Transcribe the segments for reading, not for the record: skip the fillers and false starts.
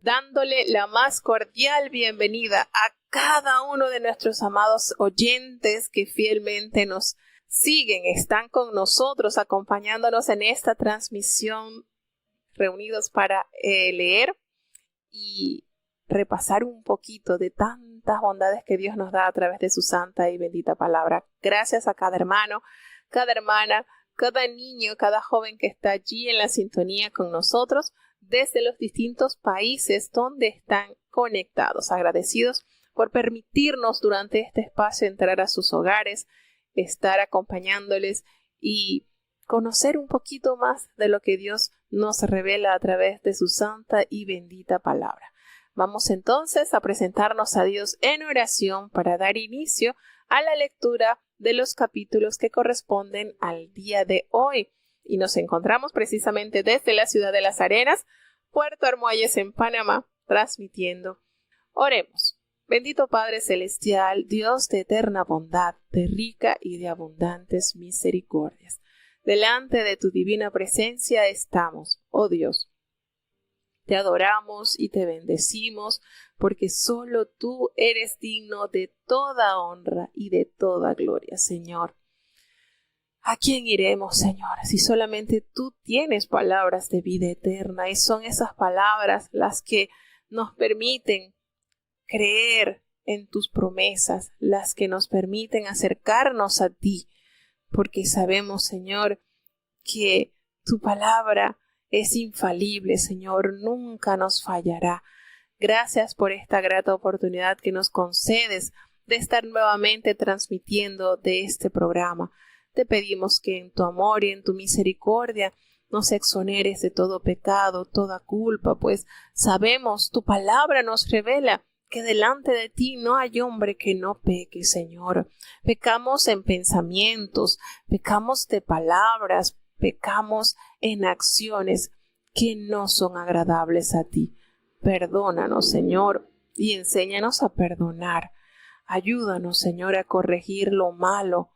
dándole la más cordial bienvenida a cada uno de nuestros amados oyentes que fielmente nos siguen, están con nosotros, acompañándonos en esta transmisión, reunidos para leer y repasar un poquito de tantas bondades que Dios nos da a través de su santa y bendita palabra. Gracias a cada hermano, cada hermana, cada niño, cada joven que está allí en la sintonía con nosotros desde los distintos países donde están conectados. Agradecidos por permitirnos durante este espacio entrar a sus hogares, estar acompañándoles y conocer un poquito más de lo que Dios nos revela a través de su santa y bendita palabra. Vamos entonces a presentarnos a Dios en oración para dar inicio a la lectura de los capítulos que corresponden al día de hoy. Y nos encontramos precisamente desde la ciudad de Las Arenas, Puerto Armuelles, en Panamá, transmitiendo. Oremos. Bendito Padre Celestial, Dios de eterna bondad, de rica y de abundantes misericordias. Delante de tu divina presencia estamos, oh Dios. Te adoramos y te bendecimos porque solo tú eres digno de toda honra y de toda gloria, Señor. ¿A quién iremos, Señor, si solamente tú tienes palabras de vida eterna y son esas palabras las que nos permiten creer en tus promesas, las que nos permiten acercarnos a ti, porque sabemos, Señor, que tu palabra es infalible, Señor, nunca nos fallará. Gracias por esta grata oportunidad que nos concedes de estar nuevamente transmitiendo de este programa. Te pedimos que en tu amor y en tu misericordia nos exoneres de todo pecado, toda culpa, pues sabemos, tu palabra nos revela que delante de ti no hay hombre que no peque, Señor. Pecamos en pensamientos, pecamos de palabras, pecamos en acciones que no son agradables a ti. Perdónanos, Señor, y enséñanos a perdonar. Ayúdanos, Señor, a corregir lo malo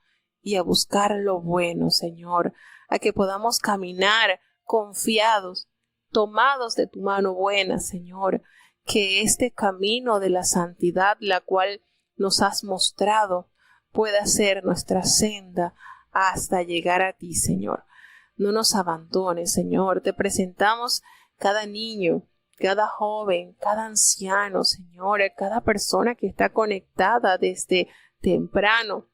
y a buscar lo bueno, Señor, a que podamos caminar confiados, tomados de tu mano buena, Señor, que este camino de la santidad, la cual nos has mostrado, pueda ser nuestra senda hasta llegar a ti, Señor. No nos abandones, Señor. Te presentamos cada niño, cada joven, cada anciano, Señor, cada persona que está conectada desde temprano.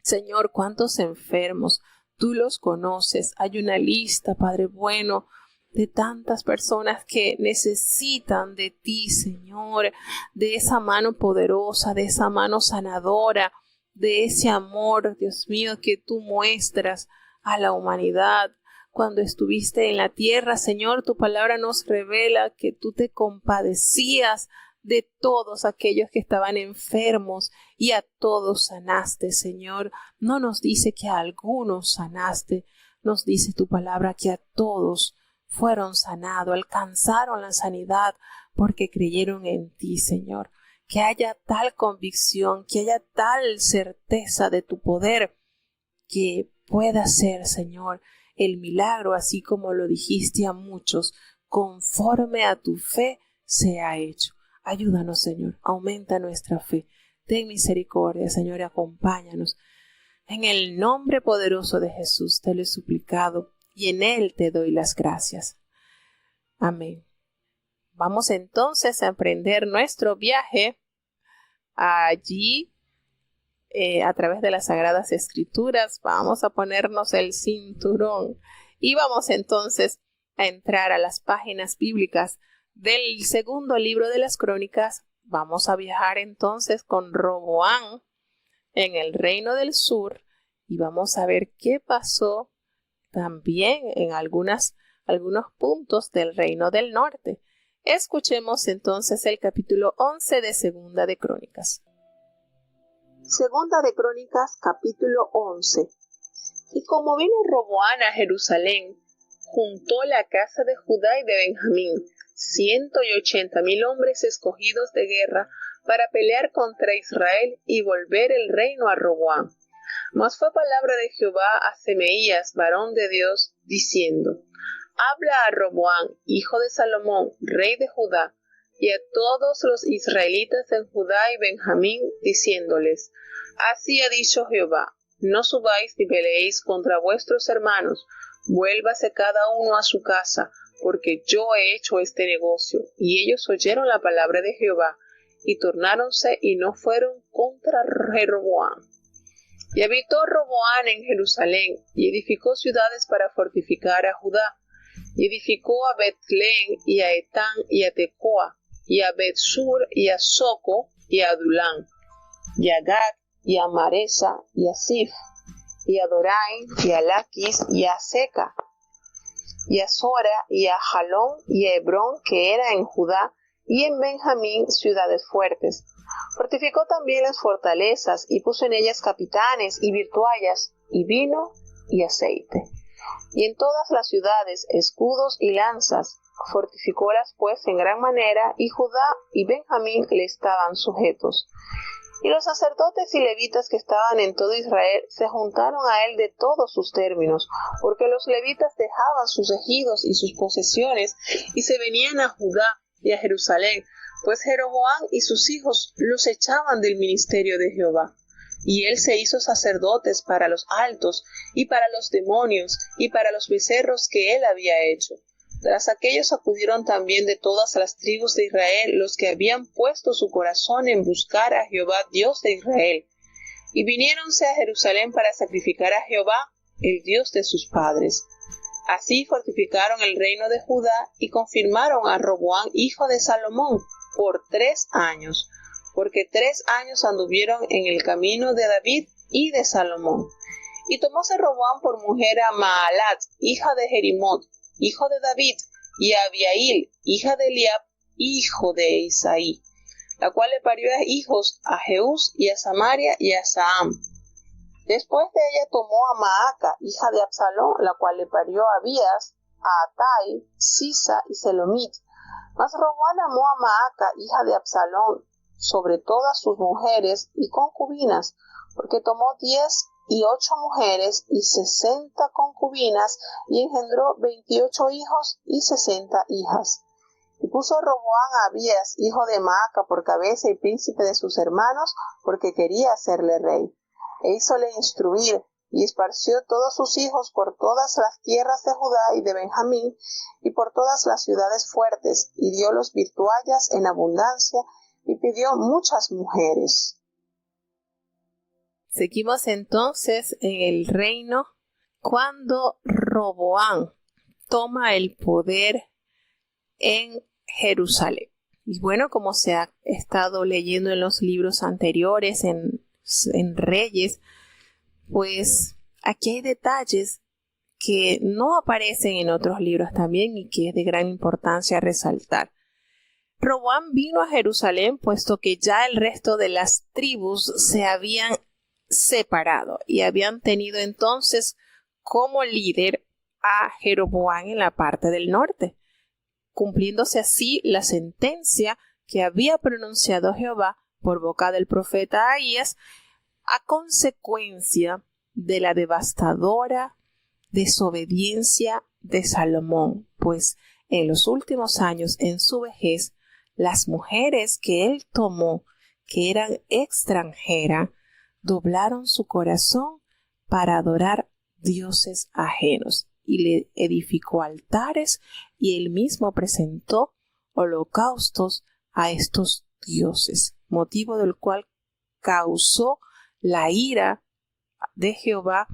Señor, cuántos enfermos, tú los conoces. Hay una lista, Padre bueno, de tantas personas que necesitan de ti, Señor, de esa mano poderosa, de esa mano sanadora, de ese amor, Dios mío, que tú muestras a la humanidad. Cuando estuviste en la tierra, Señor, tu palabra nos revela que tú te compadecías de todos aquellos que estaban enfermos y a todos sanaste, Señor. No nos dice que a algunos sanaste, nos dice tu palabra que a todos fueron sanados, alcanzaron la sanidad porque creyeron en ti, Señor. Que haya tal convicción, que haya tal certeza de tu poder, que pueda ser, Señor, el milagro, así como lo dijiste a muchos, conforme a tu fe sea hecho. Ayúdanos, Señor, aumenta nuestra fe. Ten misericordia, Señor, y acompáñanos. En el nombre poderoso de Jesús te lo he suplicado y en Él te doy las gracias. Amén. Vamos entonces a emprender nuestro viaje allí a través de las Sagradas Escrituras. Vamos a ponernos el cinturón y vamos entonces a entrar a las páginas bíblicas del segundo libro de las Crónicas. Vamos a viajar entonces con Roboam en el Reino del Sur y vamos a ver qué pasó también en algunos puntos del Reino del Norte. Escuchemos entonces el capítulo 11 de Segunda de Crónicas. Segunda de Crónicas, capítulo 11. Y como vino Roboam a Jerusalén, juntó la casa de Judá y de Benjamín 180,000 hombres escogidos de guerra para pelear contra Israel y volver el reino a Roboam. Mas fue palabra de Jehová a Semeías, varón de Dios, diciendo: Habla a Roboam, hijo de Salomón, rey de Judá, y a todos los israelitas en Judá y Benjamín, diciéndoles: Así ha dicho Jehová, no subáis ni peleéis contra vuestros hermanos, vuélvase cada uno a su casa, porque yo he hecho este negocio. Y ellos oyeron la palabra de Jehová, y tornáronse y no fueron contra Jeroboam. Y habitó Roboam en Jerusalén, y edificó ciudades para fortificar a Judá, y edificó a Betlén, y a Etán, y a Tecoa, y a Betsur, y a Soco, y a Adulán, y a Gad, y a Maresa, y a Sif, y a Doraim, y a Laquis, y a Seca, y a Sora, y a Jalón, y a Hebrón, que era en Judá, y en Benjamín ciudades fuertes. Fortificó también las fortalezas, y puso en ellas capitanes, y virtuallas, y vino, y aceite. Y en todas las ciudades escudos y lanzas. Fortificólas pues en gran manera, y Judá y Benjamín le estaban sujetos. Y los sacerdotes y levitas que estaban en todo Israel se juntaron a él de todos sus términos, porque los levitas dejaban sus ejidos y sus posesiones, y se venían a Judá y a Jerusalén, pues Jeroboam y sus hijos los echaban del ministerio de Jehová. Y él se hizo sacerdotes para los altos, y para los demonios, y para los becerros que él había hecho. Tras aquellos acudieron también de todas las tribus de Israel los que habían puesto su corazón en buscar a Jehová Dios de Israel. Y viniéronse a Jerusalén para sacrificar a Jehová, el Dios de sus padres. Así fortificaron el reino de Judá y confirmaron a Roboam, hijo de Salomón, por 3 años, porque 3 años anduvieron en el camino de David y de Salomón. Y tomóse Roboam por mujer a Maalat, hija de Jerimot, hijo de David, y a Abiail, hija de Eliab, hijo de Isaí, la cual le parió hijos a Jeús y a Samaria y a Saam. Después de ella tomó a Maaca, hija de Absalón, la cual le parió a Abías, a Atai, Sisa y Selomit. Mas Roboam amó a Maaca, hija de Absalón, sobre todas sus mujeres y concubinas, porque tomó 18 mujeres y 60 concubinas, y engendró 28 hijos y 60 hijas. Y puso Roboam a Abías, hijo de Maaca, por cabeza y príncipe de sus hermanos, porque quería hacerle rey. E hízole instruir, y esparció todos sus hijos por todas las tierras de Judá y de Benjamín, y por todas las ciudades fuertes, y diólos virtuallas en abundancia, y pidió muchas mujeres. Seguimos entonces en el reino cuando Roboam toma el poder en Jerusalén. Y bueno, como se ha estado leyendo en los libros anteriores, en Reyes, pues aquí hay detalles que no aparecen en otros libros también y que es de gran importancia resaltar. Roboam vino a Jerusalén puesto que ya el resto de las tribus se habían separado y habían tenido entonces como líder a Jeroboam en la parte del norte, cumpliéndose así la sentencia que había pronunciado Jehová por boca del profeta Ahías a consecuencia de la devastadora desobediencia de Salomón, pues en los últimos años, en su vejez, las mujeres que él tomó, que eran extranjeras, doblaron su corazón para adorar dioses ajenos y le edificó altares y él mismo presentó holocaustos a estos dioses, motivo del cual causó la ira de Jehová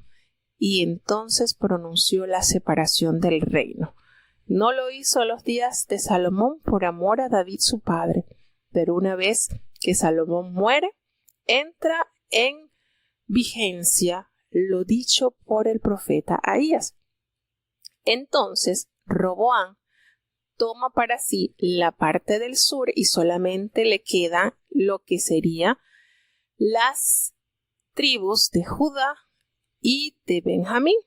y entonces pronunció la separación del reino. No lo hizo a los días de Salomón por amor a David su padre, pero una vez que Salomón muere, entra en vigencia lo dicho por el profeta Ahías. Entonces Roboam toma para sí la parte del sur y solamente le queda lo que sería las tribus de Judá y de Benjamín.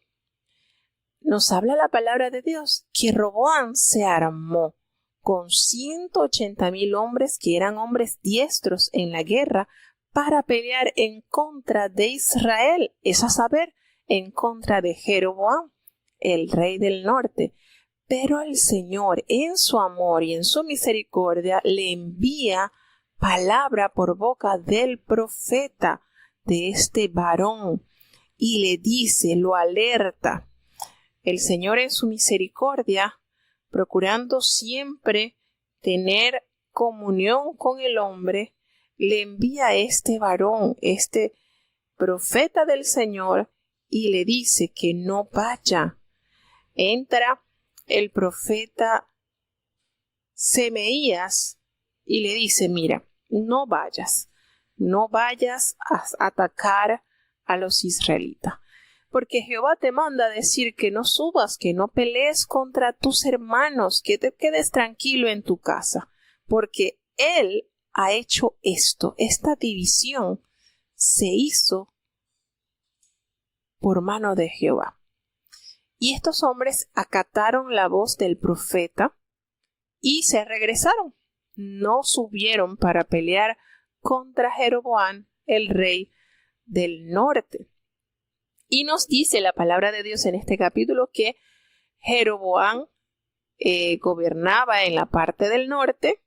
Nos habla la palabra de Dios que Roboam se armó con 180,000 hombres que eran hombres diestros en la guerra para pelear en contra de Israel, es a saber, en contra de Jeroboam, el rey del norte, Pero el Señor, en su amor y en su misericordia, le envía palabra por boca del profeta de este varón y le dice, lo alerta. El Señor en su misericordia, procurando siempre tener comunión con el hombre, le envía a este varón, este profeta del Señor, y le dice que no vaya. Entra el profeta Semeías y le dice, mira, no vayas a atacar a los israelitas, porque Jehová te manda a decir que no subas, que no pelees contra tus hermanos, que te quedes tranquilo en tu casa, porque Él ha hecho esto, esta división se hizo por mano de Jehová. Y estos hombres acataron la voz del profeta y se regresaron. No subieron para pelear contra Jeroboam, el rey del norte. Y nos dice la palabra de Dios en este capítulo que Jeroboam gobernaba en la parte del norte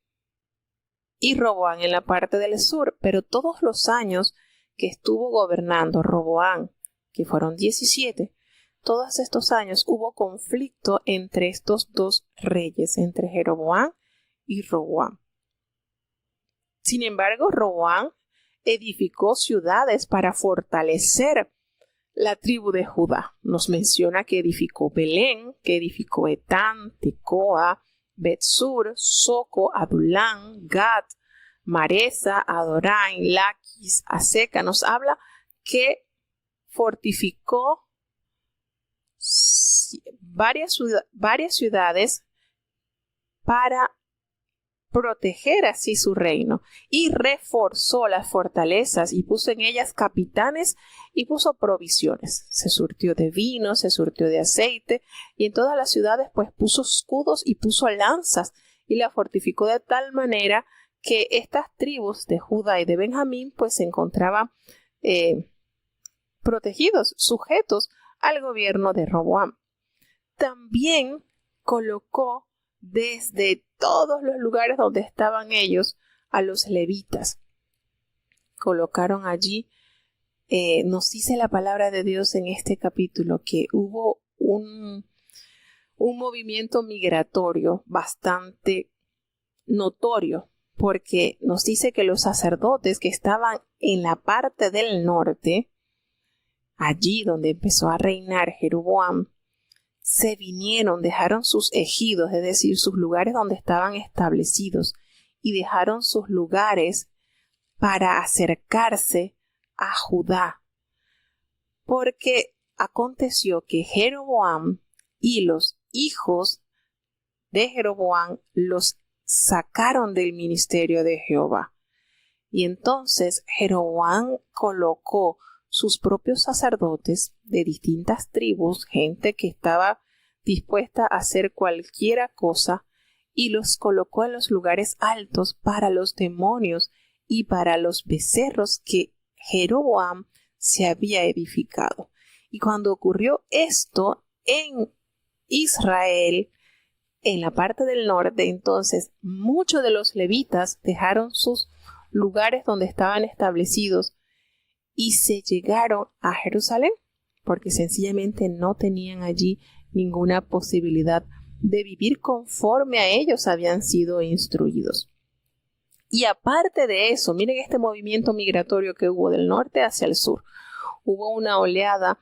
y Roboam en la parte del sur. Pero todos los años que estuvo gobernando Roboam, que fueron 17, todos estos años hubo conflicto entre estos dos reyes, entre Jeroboam y Roboam. Sin embargo, Roboam edificó ciudades para fortalecer la tribu de Judá. Nos menciona que edificó Belén, que edificó Etán, Tecoa, Betsur, Soco, Adulán, Gat, Maresa, Adoraim, Laquis, Aseca. Nos habla que fortificó varias ciudades para proteger así su reino, y reforzó las fortalezas y puso en ellas capitanes y puso provisiones. Se surtió de vino, se surtió de aceite, y en todas las ciudades pues puso escudos y puso lanzas y la fortificó de tal manera que estas tribus de Judá y de Benjamín pues se encontraban protegidos, sujetos al gobierno de Roboam. También colocó desde todos los lugares donde estaban ellos a los levitas. Colocaron allí, nos dice la palabra de Dios en este capítulo que hubo un movimiento migratorio bastante notorio, porque nos dice que los sacerdotes que estaban en la parte del norte, allí donde empezó a reinar Jeroboam, se vinieron, dejaron sus ejidos, es decir, sus lugares donde estaban establecidos, y dejaron sus lugares para acercarse a Judá. Porque aconteció que Jeroboam y los hijos de Jeroboam los sacaron del ministerio de Jehová. Y entonces Jeroboam colocó sus propios sacerdotes de distintas tribus, gente que estaba dispuesta a hacer cualquiera cosa, y los colocó en los lugares altos para los demonios y para los becerros que Jeroboam se había edificado. Y cuando ocurrió esto en Israel, en la parte del norte, entonces muchos de los levitas dejaron sus lugares donde estaban establecidos y se llegaron a Jerusalén, porque sencillamente no tenían allí ninguna posibilidad de vivir conforme a ellos habían sido instruidos. Y aparte de eso, miren este movimiento migratorio que hubo del norte hacia el sur. Hubo una oleada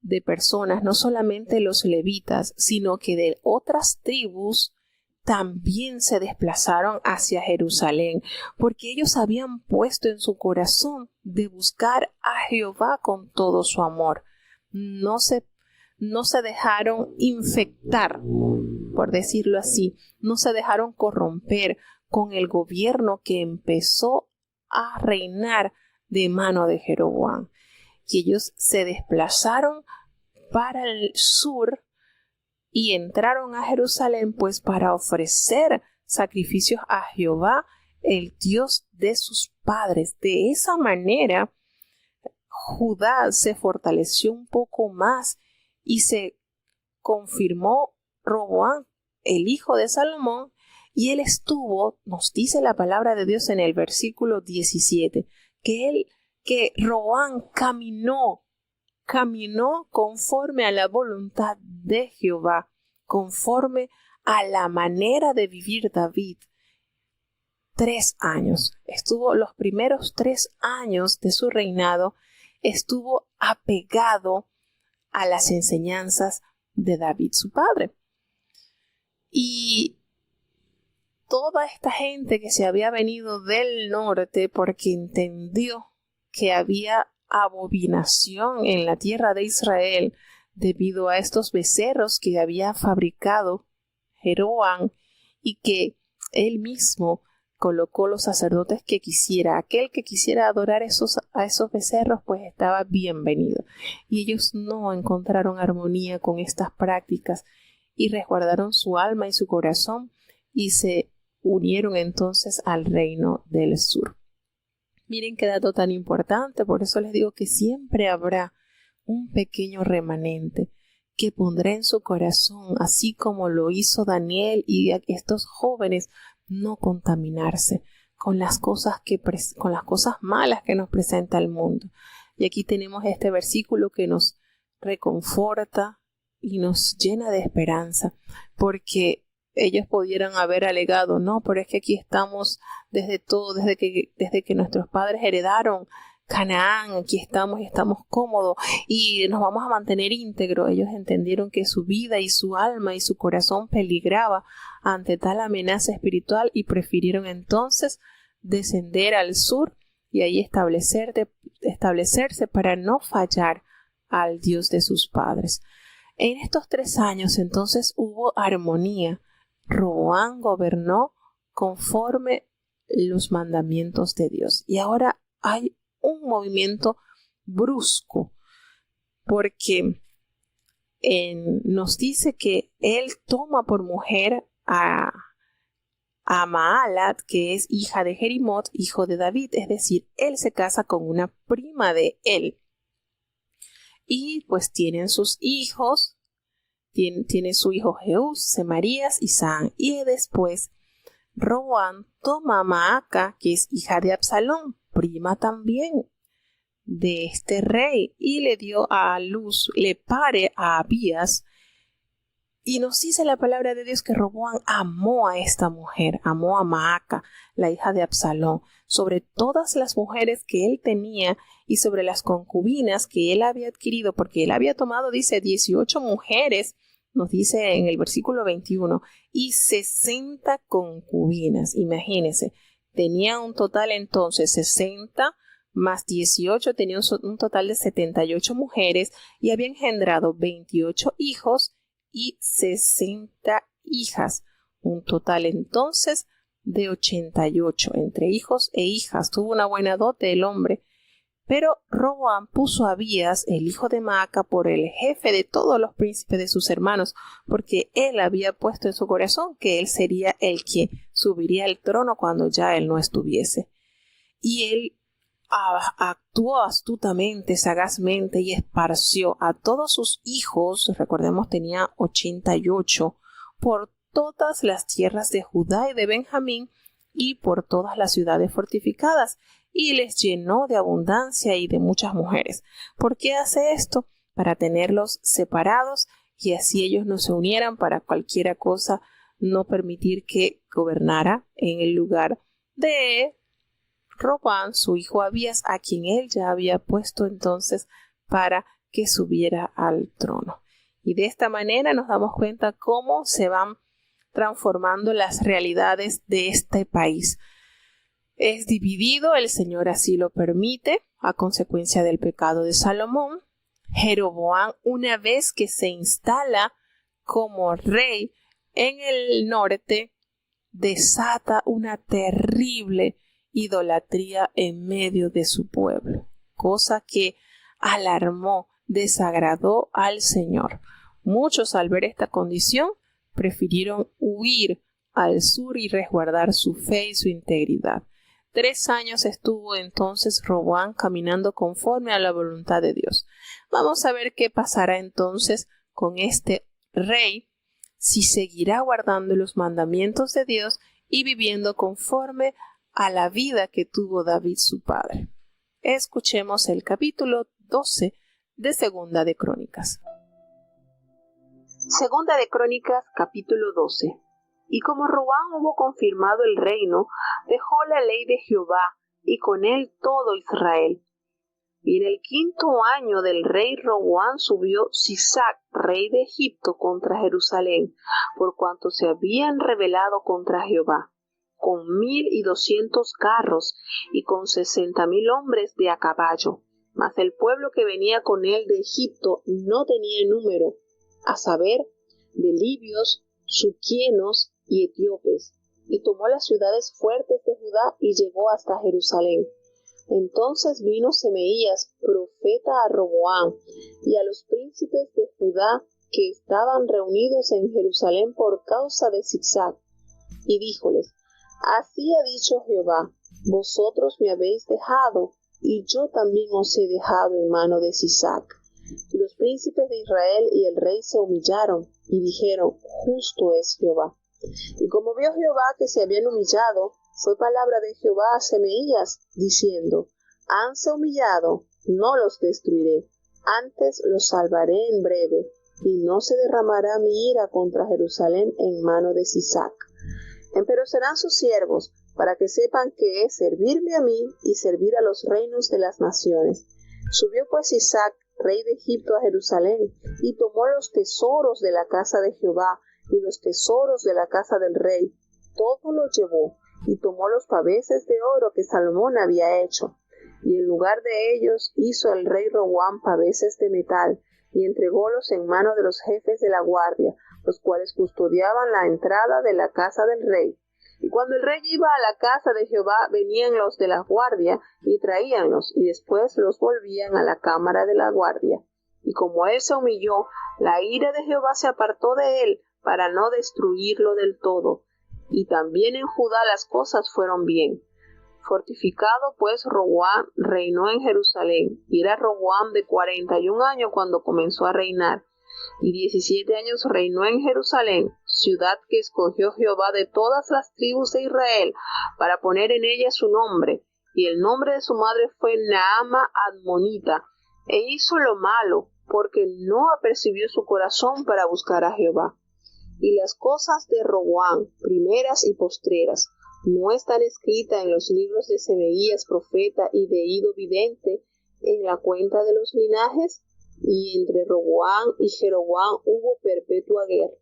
de personas, no solamente los levitas, sino que de otras tribus también se desplazaron hacia Jerusalén, porque ellos habían puesto en su corazón de buscar a Jehová con todo su amor. No se dejaron infectar, por decirlo así, no se dejaron corromper con el gobierno que empezó a reinar de mano de Jeroboam. Y ellos se desplazaron para el sur y entraron a Jerusalén pues para ofrecer sacrificios a Jehová, el Dios de sus padres. De esa manera, Judá se fortaleció un poco más y se confirmó Roboam el hijo de Salomón, y él estuvo, nos dice la palabra de Dios en el versículo 17, que Roboam caminó conforme a la voluntad de Jehová, conforme a la manera de vivir David. 3 años. Estuvo los primeros 3 años de su reinado, estuvo apegado a las enseñanzas de David, su padre. Y toda esta gente que se había venido del norte porque entendió que había abominación en la tierra de Israel debido a estos becerros que había fabricado Jeroboam y que él mismo colocó los sacerdotes que quisiera. Aquel que quisiera adorar a esos becerros, pues estaba bienvenido. Y ellos no encontraron armonía con estas prácticas y resguardaron su alma y su corazón y se unieron entonces al reino del sur. Miren qué dato tan importante, por eso les digo que siempre habrá un pequeño remanente que pondrá en su corazón, así como lo hizo Daniel y estos jóvenes, no contaminarse con las cosas malas que nos presenta el mundo. Y aquí tenemos este versículo que nos reconforta y nos llena de esperanza, porque ellos pudieran haber alegado, no, pero es que aquí estamos desde que nuestros padres heredaron Canaán, aquí estamos y estamos cómodos y nos vamos a mantener íntegros. Ellos entendieron que su vida y su alma y su corazón peligraba ante tal amenaza espiritual y prefirieron entonces descender al sur y ahí establecerse para no fallar al Dios de sus padres. En estos 3 años entonces hubo armonía. Roboam gobernó conforme los mandamientos de Dios. Y ahora hay un movimiento brusco porque nos dice que él toma por mujer a Maalat, que es hija de Jerimot, hijo de David, es decir, él se casa con una prima de él. Y pues tienen sus hijos, tiene su hijo Jeús, Semarías y San. Y después Roboam toma a Maaca, que es hija de Absalón, prima también de este rey, y le dio a luz, le pare a Abías. Y nos dice la palabra de Dios que Roboam amó a esta mujer, amó a Maaca, la hija de Absalón, sobre todas las mujeres que él tenía y sobre las concubinas que él había adquirido, porque él había tomado, dice, 18 mujeres, nos dice en el versículo 21, y 60 concubinas. Imagínense, tenía un total entonces 60 más 18, tenía un total de 78 mujeres y había engendrado 28 hijos y 60 hijas, un total entonces de 88 entre hijos e hijas. Tuvo una buena dote el hombre, pero Roboam puso a Abías, el hijo de Maaca, por el jefe de todos los príncipes de sus hermanos, porque él había puesto en su corazón que él sería el que subiría al trono cuando ya él no estuviese. Y él actuó astutamente, sagazmente y esparció a todos sus hijos, recordemos tenía 88, por todas las tierras de Judá y de Benjamín y por todas las ciudades fortificadas, y les llenó de abundancia y de muchas mujeres. ¿Por qué hace esto? Para tenerlos separados y así ellos no se unieran para cualquier cosa, no permitir que gobernara en el lugar de Roboam, su hijo Abías, a quien él ya había puesto entonces para que subiera al trono. Y de esta manera nos damos cuenta cómo se van transformando las realidades de este país. Es dividido, el Señor así lo permite, a consecuencia del pecado de Salomón. Jeroboam, una vez que se instala como rey en el norte, desata una terrible idolatría en medio de su pueblo, cosa que alarmó, desagradó al Señor. Muchos, al ver esta condición, prefirieron huir al sur y resguardar su fe y su integridad. 3 años estuvo entonces Roboam caminando conforme a la voluntad de Dios. Vamos a ver qué pasará entonces con este rey. si seguirá guardando los mandamientos de Dios y viviendo conforme a la vida que tuvo David su padre. Escuchemos el capítulo 12 de Segunda de Crónicas. Segunda de Crónicas, capítulo 12. Y como Roboam hubo confirmado el reino, dejó la ley de Jehová, y con él todo Israel. Y en el 5º año del rey Roboam subió Sisac, rey de Egipto, contra Jerusalén, por cuanto se habían rebelado contra Jehová, con 1,200 carros y con 60,000 hombres de a caballo. Mas el pueblo que venía con él de Egipto no tenía número, a saber, de libios, suquienos y etíopes, y tomó las ciudades fuertes de Judá y llegó hasta Jerusalén. Entonces vino Semeías, profeta, a Roboam y a los príncipes de Judá que estaban reunidos en Jerusalén por causa de Sisac, y díjoles: Así ha dicho Jehová, vosotros me habéis dejado, y yo también os he dejado en mano de Sisac. Y los príncipes de Israel y el rey se humillaron, y dijeron: Justo es Jehová. Y como vio Jehová que se habían humillado, fue palabra de Jehová a Semeías, diciendo: Hanse humillado, no los destruiré, antes los salvaré en breve, y no se derramará mi ira contra Jerusalén en mano de Sisac. Empero serán sus siervos, para que sepan que es servirme a mí y servir a los reinos de las naciones. Subió pues Sisac, rey de Egipto, a Jerusalén, y tomó los tesoros de la casa de Jehová y los tesoros de la casa del rey, todo lo llevó, y tomó los paveses de oro que Salomón había hecho. Y en lugar de ellos hizo el rey Roboam paveses de metal, y entrególos en mano de los jefes de la guardia, los cuales custodiaban la entrada de la casa del rey. Y cuando el rey iba a la casa de Jehová, venían los de la guardia, y traíanlos, y después los volvían a la cámara de la guardia. Y como él se humilló, la ira de Jehová se apartó de él, para no destruirlo del todo. Y también en Judá las cosas fueron bien. Fortificado pues Roboam reinó en Jerusalén, y era Roboam de 41 años cuando comenzó a reinar, y 17 años reinó en Jerusalén, ciudad que escogió Jehová de todas las tribus de Israel, para poner en ella su nombre, y el nombre de su madre fue Naama Admonita, e hizo lo malo, porque no apercibió su corazón para buscar a Jehová. Y las cosas de Roboam, primeras y postreras, no están escritas en los libros de Semeías profeta y de Ido vidente, en la cuenta de los linajes. Y entre Roboam y Jeroboam hubo perpetua guerra.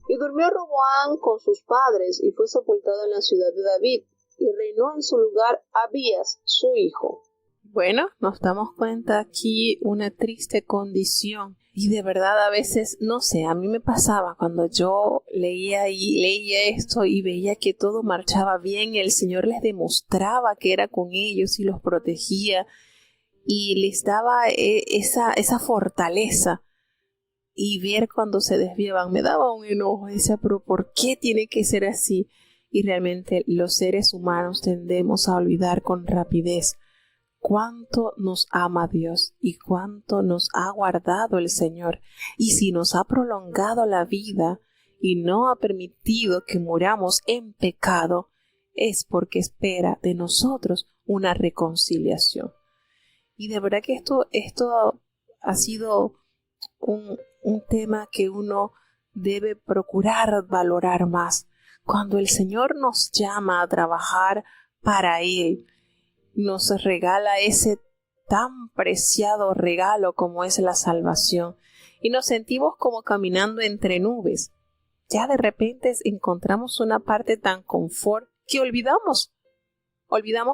Y durmió Roboam con sus padres, y fue sepultado en la ciudad de David, y reinó en su lugar Abías, su hijo. Bueno, nos damos cuenta aquí una triste condición. Y de verdad a veces, no sé, a mí me pasaba cuando yo leía esto y veía que todo marchaba bien, el Señor les demostraba que era con ellos y los protegía y les daba esa fortaleza, y ver cuando se desviaban me daba un enojo. Decía, pero ¿por qué tiene que ser así? Y realmente los seres humanos tendemos a olvidar con rapidez cuánto nos ama Dios y cuánto nos ha guardado el Señor. Y si nos ha prolongado la vida y no ha permitido que muramos en pecado, es porque espera de nosotros una reconciliación. Y de verdad que esto ha sido un tema que uno debe procurar valorar más. Cuando el Señor nos llama a trabajar para Él, nos regala ese tan preciado regalo como es la salvación, y nos sentimos como caminando entre nubes. Ya de repente encontramos una parte tan confort que olvidamos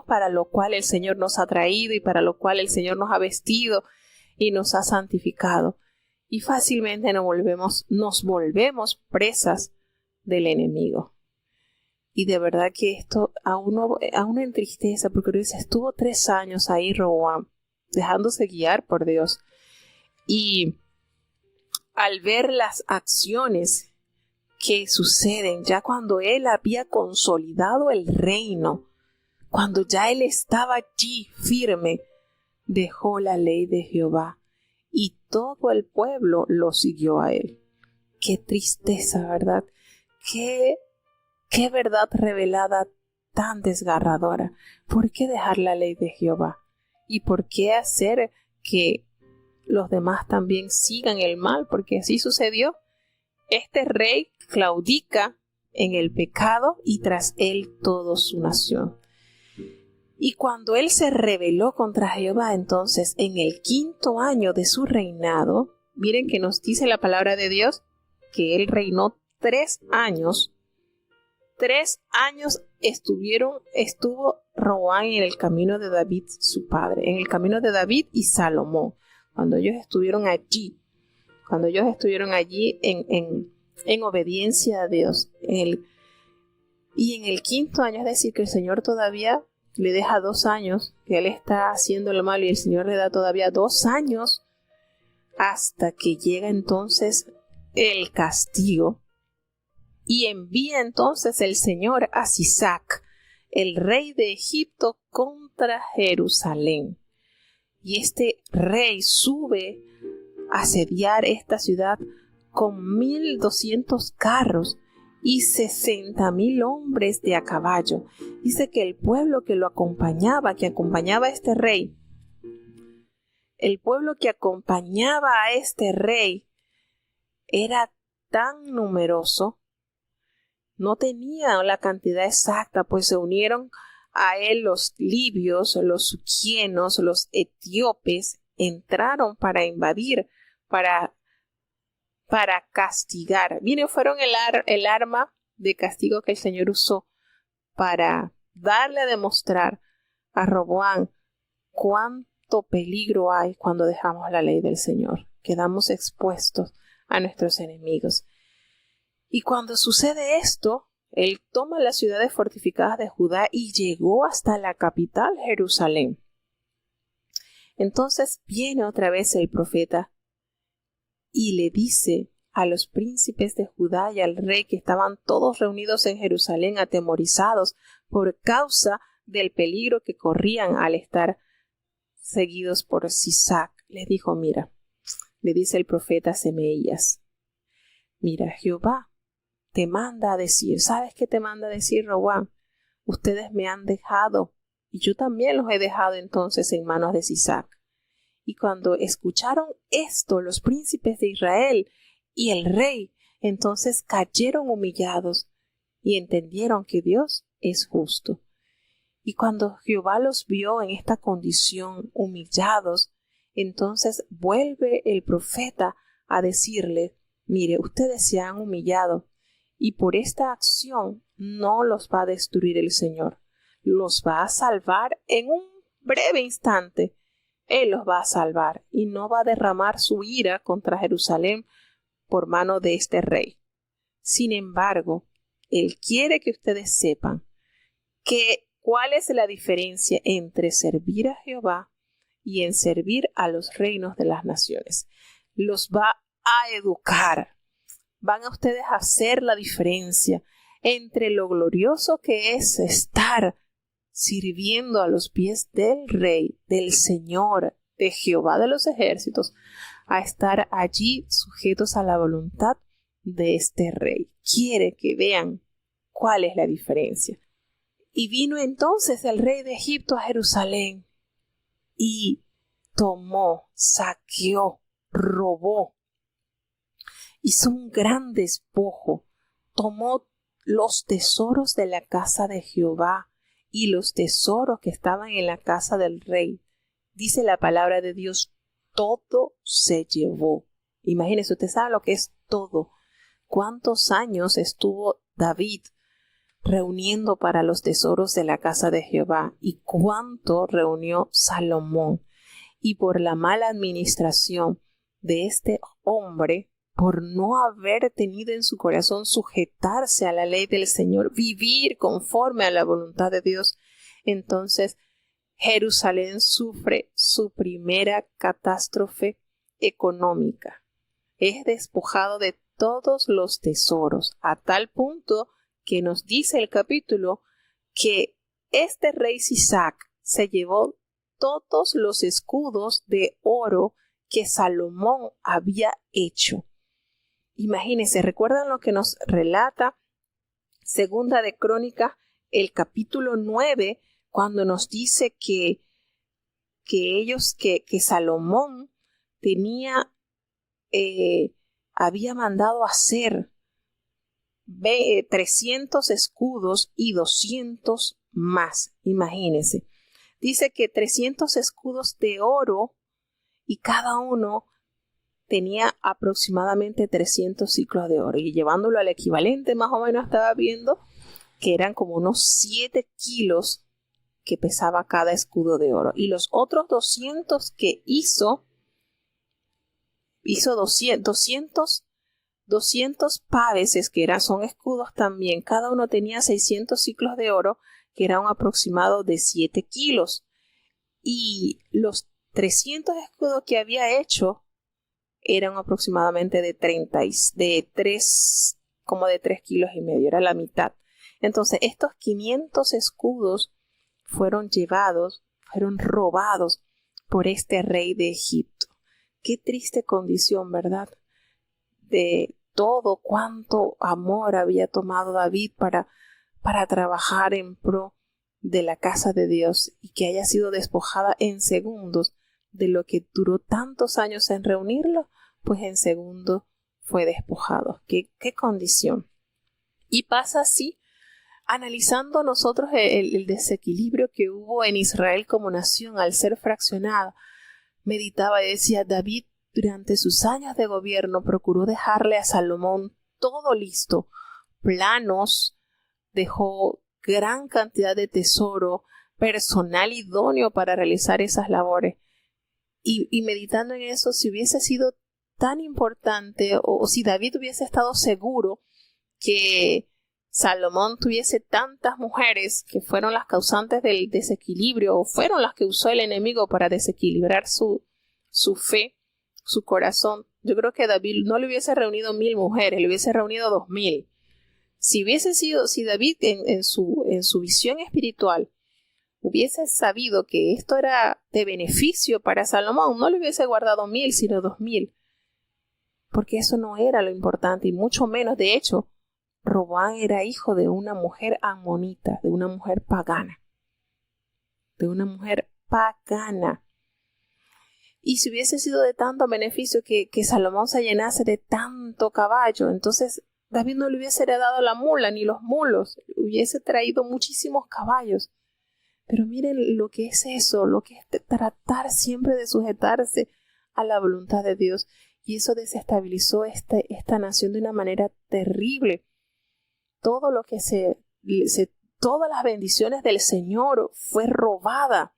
para lo cual el Señor nos ha traído y para lo cual el Señor nos ha vestido y nos ha santificado. Y fácilmente nos volvemos presas del enemigo. Y de verdad que esto a uno entristece, porque uno dice, estuvo 3 años ahí Roboam, dejándose guiar por Dios. Y al ver las acciones que suceden, ya cuando él había consolidado el reino, cuando ya él estaba allí firme, dejó la ley de Jehová y todo el pueblo lo siguió a él. qué tristeza, ¿verdad? Qué verdad revelada tan desgarradora. ¿Por qué dejar la ley de Jehová? ¿Y por qué hacer que los demás también sigan el mal? Porque así sucedió. Este rey claudica en el pecado y tras él toda su nación. Y cuando él se rebeló contra Jehová, entonces en el 5º año de su reinado, miren que nos dice la palabra de Dios que él reinó 3 años. 3 años estuvo Roboam en el camino de David, su padre, en el camino de David y Salomón, cuando ellos estuvieron allí en obediencia a Dios. Y en el 5º año, es decir, que el Señor todavía le deja 2 años, que él está haciendo lo malo y el Señor le da todavía 2 años hasta que llega entonces el castigo. Y envía entonces el Señor a Sisac, el rey de Egipto, contra Jerusalén. Y este rey sube a asediar esta ciudad con 1,200 carros y 60,000 hombres de a caballo. Dice que el pueblo que acompañaba a este rey, era tan numeroso. No tenían la cantidad exacta, pues se unieron a él los libios, los suquienos, los etíopes, entraron para invadir, para castigar. Miren, fueron el arma de castigo que el Señor usó para darle a demostrar a Roboam cuánto peligro hay cuando dejamos la ley del Señor. Quedamos expuestos a nuestros enemigos. Y cuando sucede esto, él toma las ciudades fortificadas de Judá y llegó hasta la capital, Jerusalén. Entonces viene otra vez el profeta y le dice a los príncipes de Judá y al rey, que estaban todos reunidos en Jerusalén atemorizados por causa del peligro que corrían al estar seguidos por Sisac, les dijo: mira, le dice el profeta Semaías, mira, Jehová te manda a decir, ¿sabes qué te manda a decir, Roboam? Ustedes me han dejado y yo también los he dejado entonces en manos de Sisac. Y cuando escucharon esto los príncipes de Israel y el rey, entonces cayeron humillados y entendieron que Dios es justo. Y cuando Jehová los vio en esta condición, humillados, entonces vuelve el profeta a decirle: mire, ustedes se han humillado y por esta acción no los va a destruir el Señor, los va a salvar en un breve instante. Él los va a salvar y no va a derramar su ira contra Jerusalén por mano de este rey. Sin embargo, Él quiere que ustedes sepan cuál es la diferencia entre servir a Jehová y en servir a los reinos de las naciones. Los va a educar. Van a ustedes a hacer la diferencia entre lo glorioso que es estar sirviendo a los pies del Rey, del Señor, de Jehová de los ejércitos, a estar allí sujetos a la voluntad de este Rey. Quiere que vean cuál es la diferencia. Y vino entonces el rey de Egipto a Jerusalén y tomó, saqueó, robó, hizo un gran despojo, tomó los tesoros de la casa de Jehová y los tesoros que estaban en la casa del rey. Dice la palabra de Dios, todo se llevó. Imagínese, usted sabe lo que es todo. ¿Cuántos años estuvo David reuniendo para los tesoros de la casa de Jehová? ¿Y cuánto reunió Salomón? Y por la mala administración de este hombre, por no haber tenido en su corazón sujetarse a la ley del Señor, vivir conforme a la voluntad de Dios, entonces Jerusalén sufre su primera catástrofe económica. Es despojado de todos los tesoros, a tal punto que nos dice el capítulo que este rey Sisac se llevó todos los escudos de oro que Salomón había hecho. Imagínense, ¿recuerdan lo que nos relata Segunda de Crónicas, el capítulo 9, cuando nos dice que Salomón había mandado hacer 300 escudos y 200 más? Imagínense. Dice que 300 escudos de oro y cada uno tenía aproximadamente 300 ciclos de oro. Y llevándolo al equivalente, más o menos estaba viendo que eran como unos 7 kilos que pesaba cada escudo de oro. Y los otros 200 que hizo 200 paveses, que son escudos también. Cada uno tenía 600 ciclos de oro, que era un aproximado de 7 kilos. Y los 300 escudos que había hecho eran aproximadamente de 3 kilos y medio, era la mitad. Entonces, estos 500 escudos fueron robados por este rey de Egipto. Qué triste condición, ¿verdad? De todo cuánto amor había tomado David para trabajar en pro de la casa de Dios, y que haya sido despojada en segundos de lo que duró tantos años en reunirlo, pues en segundos fue despojado. ¿Qué condición? Y pasa así, analizando nosotros el desequilibrio que hubo en Israel como nación al ser fraccionada. Meditaba y decía, David durante sus años de gobierno procuró dejarle a Salomón todo listo, planos, dejó gran cantidad de tesoro, personal idóneo para realizar esas labores. Y meditando en eso, si hubiese sido tan importante, o si David hubiese estado seguro que Salomón tuviese tantas mujeres que fueron las causantes del desequilibrio, o fueron las que usó el enemigo para desequilibrar su fe, su corazón, yo creo que David no le hubiese reunido 1000 mujeres, le hubiese reunido 2000. Si David en su visión espiritual hubiese sabido que esto era de beneficio para Salomón, no le hubiese guardado 1000, sino 2000. Porque eso no era lo importante, y mucho menos, de hecho, Roboam era hijo de una mujer amonita, de una mujer pagana. Y si hubiese sido de tanto beneficio que Salomón se llenase de tanto caballo, entonces David no le hubiese heredado la mula ni los mulos, hubiese traído muchísimos caballos. Pero miren lo que es eso, lo que es tratar siempre de sujetarse a la voluntad de Dios. Y eso desestabilizó esta nación de una manera terrible. Todo lo que todas las bendiciones del Señor fue robada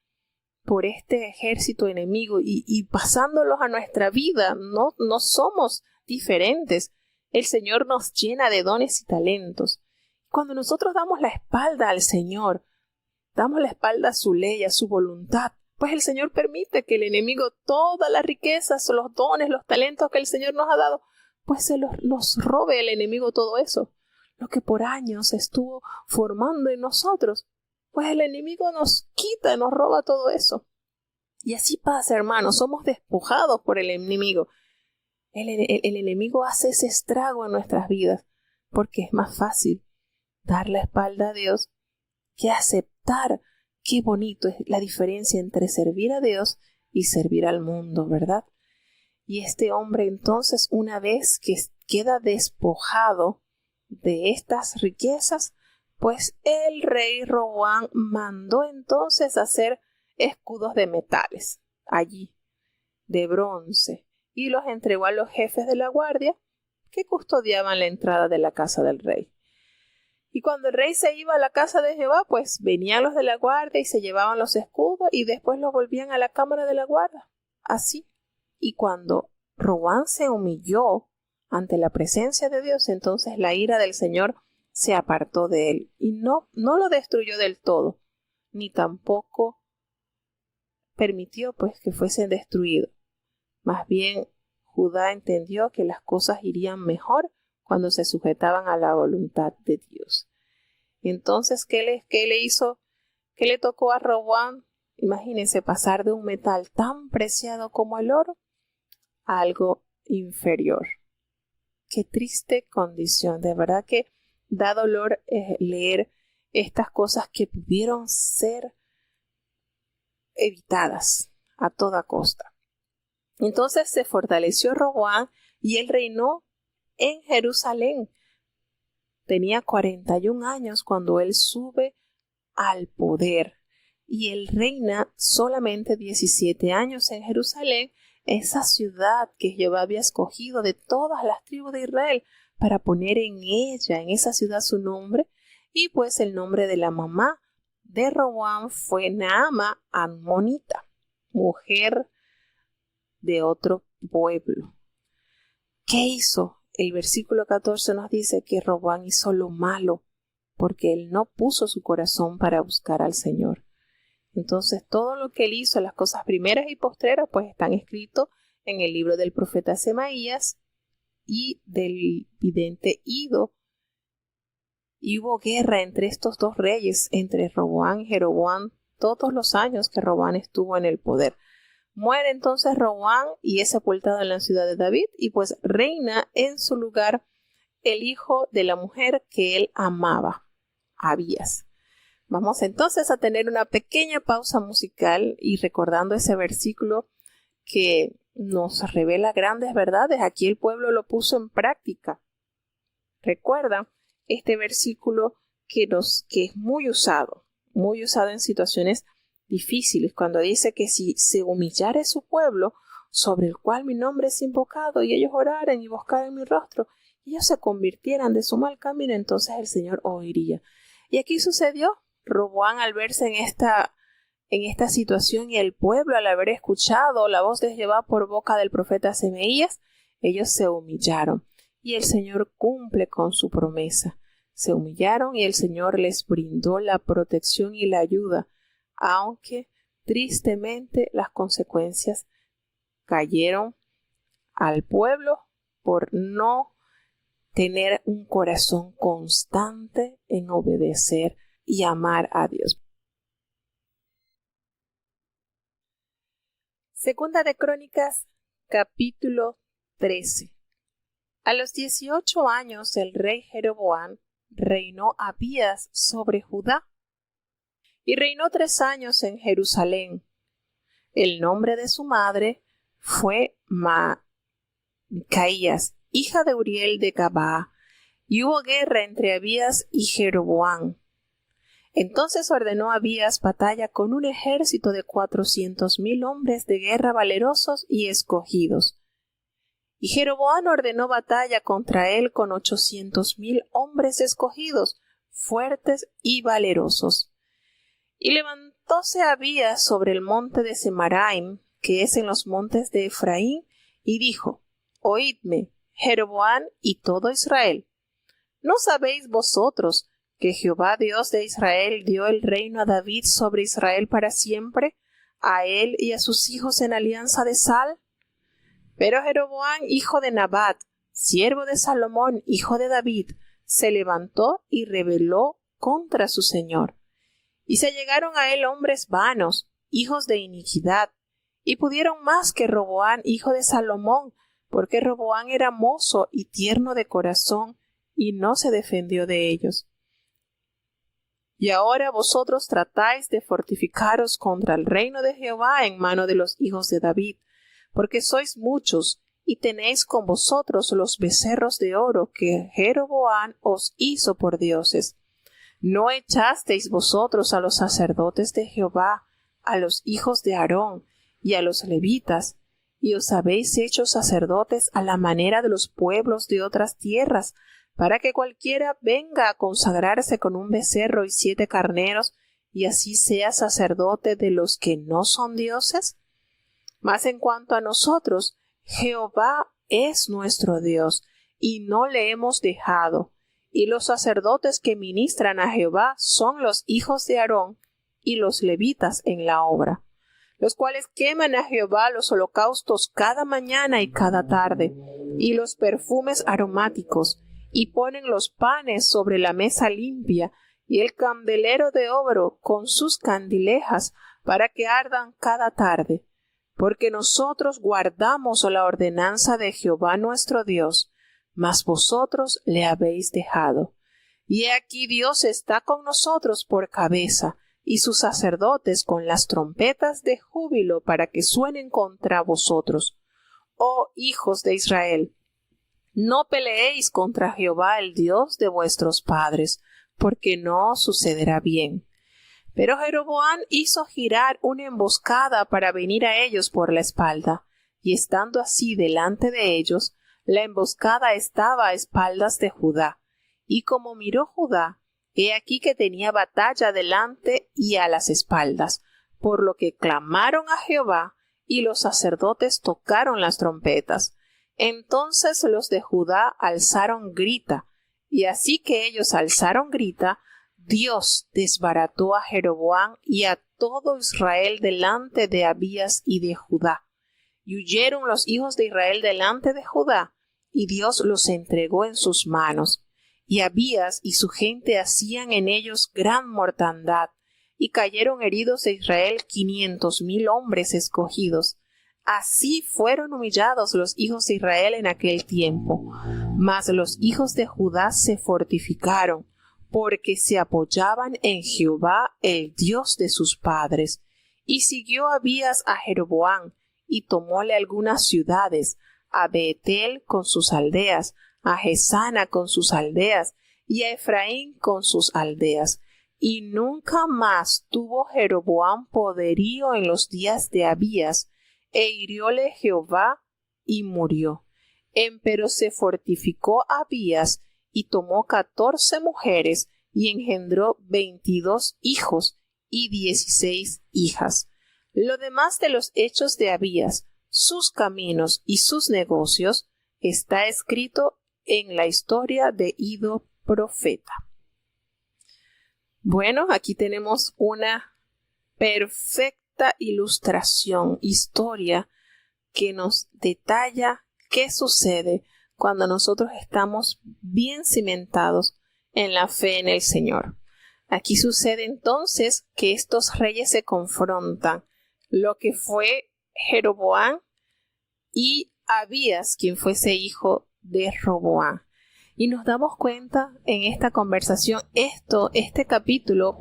por este ejército enemigo, y pasándolos a nuestra vida, no somos diferentes. El Señor nos llena de dones y talentos. Cuando nosotros damos la espalda al Señor, damos la espalda a su ley, a su voluntad, pues el Señor permite que el enemigo, todas las riquezas, los dones, los talentos que el Señor nos ha dado, pues nos robe el enemigo todo eso. Lo que por años estuvo formando en nosotros, pues el enemigo nos quita, nos roba todo eso. Y así pasa, hermanos, somos despojados por el enemigo. El enemigo hace ese estrago en nuestras vidas, porque es más fácil dar la espalda a Dios que aceptar. Qué bonito es la diferencia entre servir a Dios y servir al mundo, ¿verdad? Y este hombre entonces, una vez que queda despojado de estas riquezas, pues el rey Roboam mandó entonces hacer escudos de metales allí, de bronce, y los entregó a los jefes de la guardia que custodiaban la entrada de la casa del rey. Y cuando el rey se iba a la casa de Jehová, pues venían los de la guardia y se llevaban los escudos y después los volvían a la cámara de la guardia. Así. Y cuando Roboam se humilló ante la presencia de Dios, entonces la ira del Señor se apartó de él y no lo destruyó del todo, ni tampoco permitió pues que fuesen destruidos. Más bien, Judá entendió que las cosas irían mejor cuando se sujetaban a la voluntad de Dios. Entonces, ¿qué le hizo? ¿Qué le tocó a Roboam? Imagínense pasar de un metal tan preciado como el oro a algo inferior. qué triste condición. De verdad que da dolor leer estas cosas que pudieron ser evitadas a toda costa. Entonces se fortaleció Roboam y él reinó en Jerusalén. Tenía 41 años cuando él sube al poder y él reina solamente 17 años en Jerusalén, esa ciudad que Jehová había escogido de todas las tribus de Israel para poner en ella, en esa ciudad, su nombre. Y pues el nombre de la mamá de Roboam fue Naama Ammonita, mujer de otro pueblo. ¿Qué hizo? El versículo 14 nos dice que Roboam hizo lo malo porque él no puso su corazón para buscar al Señor. Entonces todo lo que él hizo, las cosas primeras y postreras, pues están escritos en el libro del profeta Semaías y del vidente Ido. Y hubo guerra entre estos dos reyes, entre Roboam y Jeroboam, todos los años que Roboam estuvo en el poder. Muere entonces Roboam y es sepultado en la ciudad de David, y pues reina en su lugar el hijo de la mujer que él amaba, Abías. Vamos entonces a tener una pequeña pausa musical y recordando ese versículo que nos revela grandes verdades. Aquí el pueblo lo puso en práctica. Recuerda este versículo que es muy usado en situaciones difíciles, cuando dice que si se humillare su pueblo, sobre el cual mi nombre es invocado, y ellos oraren y buscaren mi rostro, y ellos se convirtieran de su mal camino, entonces el Señor oiría. Y aquí sucedió. Roboam, al verse en esta situación, y el pueblo al haber escuchado la voz de Jehová por boca del profeta Semaías, ellos se humillaron y el Señor cumple con su promesa. Se humillaron y el Señor les brindó la protección y la ayuda, aunque tristemente las consecuencias cayeron al pueblo por no tener un corazón constante en obedecer y amar a Dios. Segunda de Crónicas, capítulo 13. A los 18 años el rey Jeroboam reinó Abías sobre Judá y reinó 3 años en Jerusalén. El nombre de su madre fue Micaías, hija de Uriel de Gabaa, y hubo guerra entre Abías y Jeroboam. Entonces ordenó Abías batalla con un ejército de 400,000 hombres de guerra valerosos y escogidos. Y Jeroboam ordenó batalla contra él con 800,000 hombres escogidos, fuertes y valerosos. Y levantóse Abías sobre el monte de Semaraim, que es en los montes de Efraín, y dijo: Oídme, Jeroboam y todo Israel. ¿No sabéis vosotros que Jehová Dios de Israel dio el reino a David sobre Israel para siempre, a él y a sus hijos en alianza de sal? Pero Jeroboam, hijo de Nabat, siervo de Salomón, hijo de David, se levantó y rebeló contra su señor. Y se llegaron a él hombres vanos, hijos de iniquidad, y pudieron más que Roboam, hijo de Salomón, porque Roboam era mozo y tierno de corazón, y no se defendió de ellos. Y ahora vosotros tratáis de fortificaros contra el reino de Jehová en mano de los hijos de David, porque sois muchos, y tenéis con vosotros los becerros de oro que Jeroboam os hizo por dioses. ¿No echasteis vosotros a los sacerdotes de Jehová, a los hijos de Aarón y a los levitas, y os habéis hecho sacerdotes a la manera de los pueblos de otras tierras, para que cualquiera venga a consagrarse con un becerro y 7 carneros, y así sea sacerdote de los que no son dioses? Mas en cuanto a nosotros, Jehová es nuestro Dios, y no le hemos dejado, y los sacerdotes que ministran a Jehová son los hijos de Aarón y los levitas en la obra, los cuales queman a Jehová los holocaustos cada mañana y cada tarde, y los perfumes aromáticos, y ponen los panes sobre la mesa limpia, y el candelero de oro con sus candilejas, para que ardan cada tarde. Porque nosotros guardamos la ordenanza de Jehová nuestro Dios, mas vosotros le habéis dejado. Y he aquí Dios está con nosotros por cabeza, y sus sacerdotes con las trompetas de júbilo para que suenen contra vosotros. Oh hijos de Israel, no peleéis contra Jehová el Dios de vuestros padres, porque no os sucederá bien. Pero Jeroboam hizo girar una emboscada para venir a ellos por la espalda, y estando así delante de ellos, la emboscada estaba a espaldas de Judá. Y como miró Judá, he aquí que tenía batalla delante y a las espaldas, por lo que clamaron a Jehová, y los sacerdotes tocaron las trompetas. Entonces los de Judá alzaron grita, y así que ellos alzaron grita, Dios desbarató a Jeroboam y a todo Israel delante de Abías y de Judá. Y huyeron los hijos de Israel delante de Judá, y Dios los entregó en sus manos. Y Abías y su gente hacían en ellos gran mortandad, y cayeron heridos de Israel 500,000 hombres escogidos. Así fueron humillados los hijos de Israel en aquel tiempo. Mas los hijos de Judá se fortificaron, porque se apoyaban en Jehová, el Dios de sus padres. Y siguió Abías a Jeroboam, y tomóle algunas ciudades, a Betel con sus aldeas, a Gesana con sus aldeas, y a Efraín con sus aldeas. Y nunca más tuvo Jeroboam poderío en los días de Abías, e hirióle Jehová, y murió. Empero se fortificó Abías, y tomó 14 mujeres, y engendró 22 hijos, y 16 hijas. Lo demás de los hechos de Abías, sus caminos y sus negocios, está escrito en la historia de Ido profeta. Bueno, aquí tenemos una perfecta ilustración, historia que nos detalla qué sucede cuando nosotros estamos bien cimentados en la fe en el Señor. Aquí sucede entonces que estos reyes se confrontan, lo que fue Jeroboam y Abías, quien fuese hijo de Roboam. Y nos damos cuenta en esta conversación, este capítulo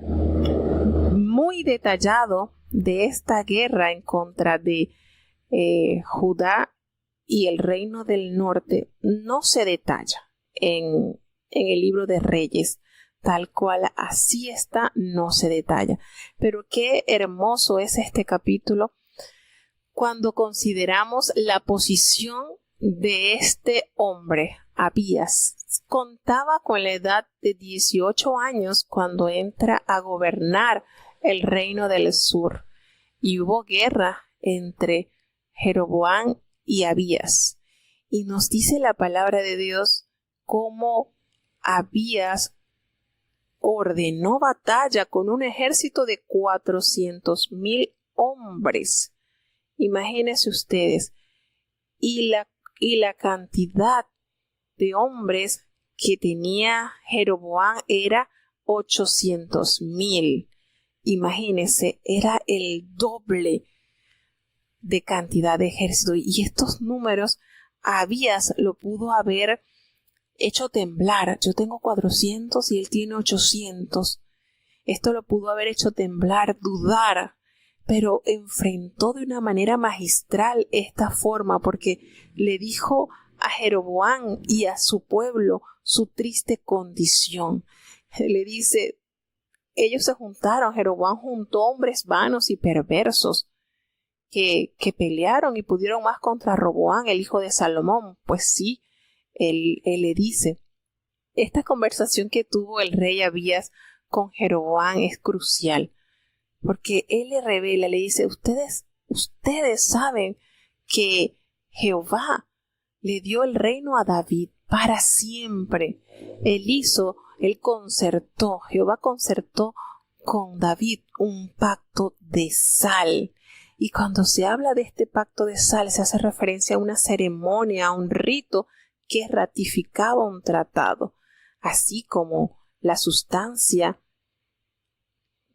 muy detallado de esta guerra en contra de Judá y el reino del norte, no se detalla en el libro de Reyes. Tal cual así está, no se detalla. Pero qué hermoso es este capítulo cuando consideramos la posición de este hombre, Abías. Contaba con la edad de 18 años cuando entra a gobernar el reino del sur. Y hubo guerra entre Jeroboam y Abías. Y nos dice la palabra de Dios cómo Abías ordenó batalla con un ejército de 400,000 hombres. Imagínense ustedes. Y la cantidad de hombres que tenía Jeroboam era 800,000. Imagínense, era el doble de cantidad de ejército. Y estos números Abías lo pudo haber hecho temblar. Yo tengo 400 y él tiene 800. Esto lo pudo haber hecho temblar, dudar, pero enfrentó de una manera magistral esta forma, porque le dijo a Jeroboam y a su pueblo su triste condición. Le dice, ellos se juntaron, Jeroboam juntó hombres vanos y perversos que pelearon y pudieron más contra Roboam, el hijo de Salomón. Pues sí, él le dice, esta conversación que tuvo el rey Abías con Jeroboam es crucial, porque él le revela, le dice, ustedes saben que Jehová le dio el reino a David para siempre. Jehová concertó con David un pacto de sal. Y cuando se habla de este pacto de sal, se hace referencia a una ceremonia, a un rito que ratificaba un tratado, así como la sustancia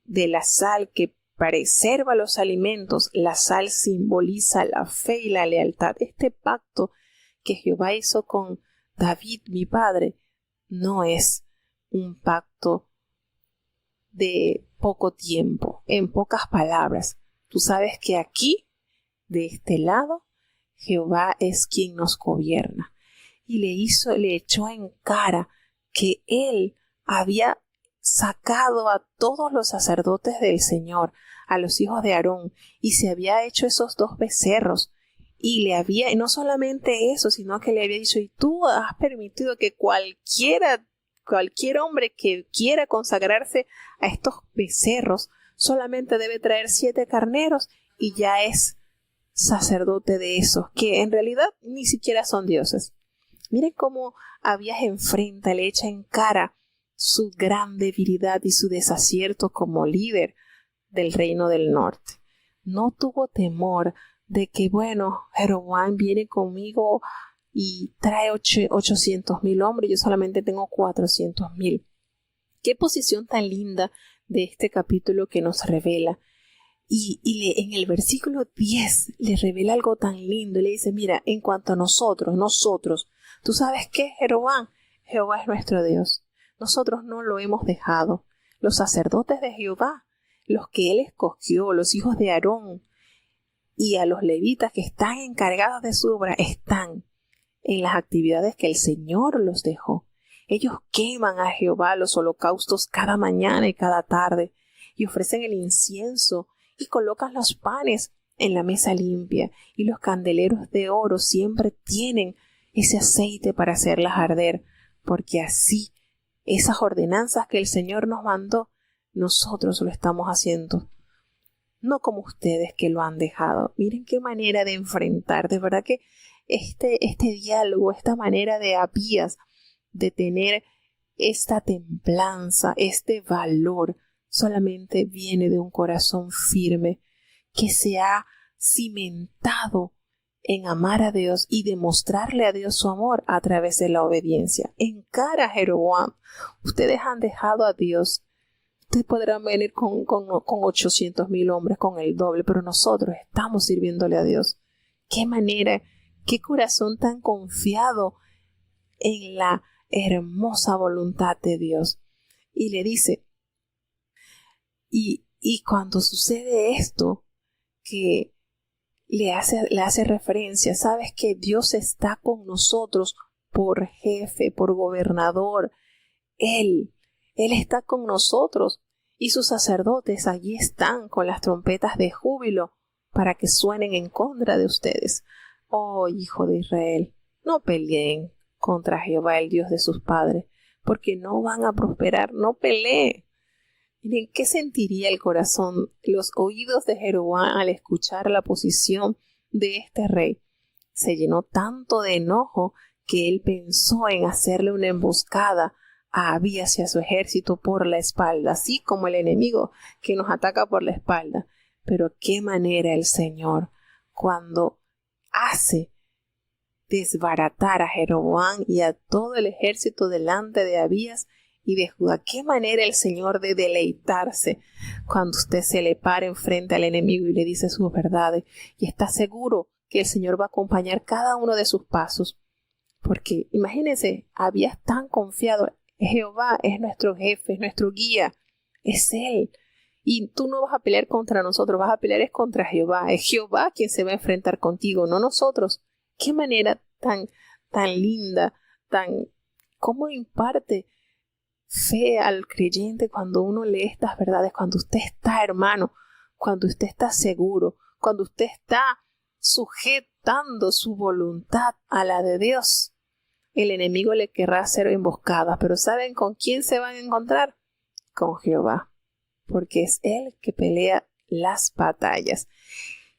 de la sal que preserva los alimentos. La sal simboliza la fe y la lealtad. Este pacto que Jehová hizo con David, mi padre, no es un pacto de poco tiempo, en pocas palabras. Tú sabes que aquí, de este lado, Jehová es quien nos gobierna. Y le echó en cara que él había sacado a todos los sacerdotes del Señor, a los hijos de Aarón, y se había hecho esos 2 becerros. Y no solamente eso, sino que le había dicho, y tú has permitido que cualquier hombre que quiera consagrarse a estos becerros solamente debe traer 7 carneros y ya es sacerdote de esos, que en realidad ni siquiera son dioses. Miren cómo Abías enfrenta, le echa en cara su gran debilidad y su desacierto como líder del reino del norte. No tuvo temor de que, bueno, Jeroboam viene conmigo y trae 800,000 hombres, yo solamente tengo 400,000. Qué posición tan linda de este capítulo que nos revela. Y en el versículo 10 le revela algo tan lindo. Le dice, mira, en cuanto a nosotros, ¿tú sabes qué, Jeroboam? Jehová es nuestro Dios. Nosotros no lo hemos dejado. Los sacerdotes de Jehová, los que él escogió, los hijos de Aarón, y a los levitas que están encargados de su obra, están en las actividades que el Señor los dejó. Ellos queman a Jehová los holocaustos cada mañana y cada tarde, y ofrecen el incienso, y colocan los panes en la mesa limpia, y los candeleros de oro siempre tienen ese aceite para hacerlas arder, porque así, esas ordenanzas que el Señor nos mandó, nosotros lo estamos haciendo. No como ustedes que lo han dejado. Miren qué manera de enfrentar. De verdad que este diálogo, esta manera de Abías de tener esta templanza, este valor, solamente viene de un corazón firme que se ha cimentado en amar a Dios y demostrarle a Dios su amor a través de la obediencia. Encara a Jeroboam. Ustedes han dejado a Dios. Ustedes podrán venir con 800,000 hombres, con el doble, pero nosotros estamos sirviéndole a Dios. Qué manera, qué corazón tan confiado en la hermosa voluntad de Dios. Y le dice, y cuando sucede esto, que le hace referencia, sabes que Dios está con nosotros por jefe, por gobernador. Él está con nosotros y sus sacerdotes allí están con las trompetas de júbilo para que suenen en contra de ustedes. Oh, hijo de Israel, no peleen contra Jehová, el Dios de sus padres, porque no van a prosperar. No peleen. Miren, ¿qué sentiría el corazón, los oídos de Jeroboam al escuchar la posición de este rey? Se llenó tanto de enojo que él pensó en hacerle una emboscada a Abías y a su ejército por la espalda, así como el enemigo que nos ataca por la espalda. Pero qué manera el Señor cuando hace desbaratar a Jeroboam y a todo el ejército delante de Abías y de Judá. Qué manera el Señor de deleitarse cuando usted se le para enfrente al enemigo y le dice sus verdades y está seguro que el Señor va a acompañar cada uno de sus pasos. Porque imagínense, Abías tan confiado. Jehová es nuestro jefe, es nuestro guía, es Él. Y tú no vas a pelear contra nosotros, vas a pelear es contra Jehová. Es Jehová quien se va a enfrentar contigo, no nosotros. Qué manera tan linda, cómo imparte fe al creyente cuando uno lee estas verdades, cuando usted está, hermano, cuando usted está seguro, cuando usted está sujetando su voluntad a la de Dios. El enemigo le querrá hacer emboscadas, pero ¿saben con quién se van a encontrar? Con Jehová, porque es Él que pelea las batallas.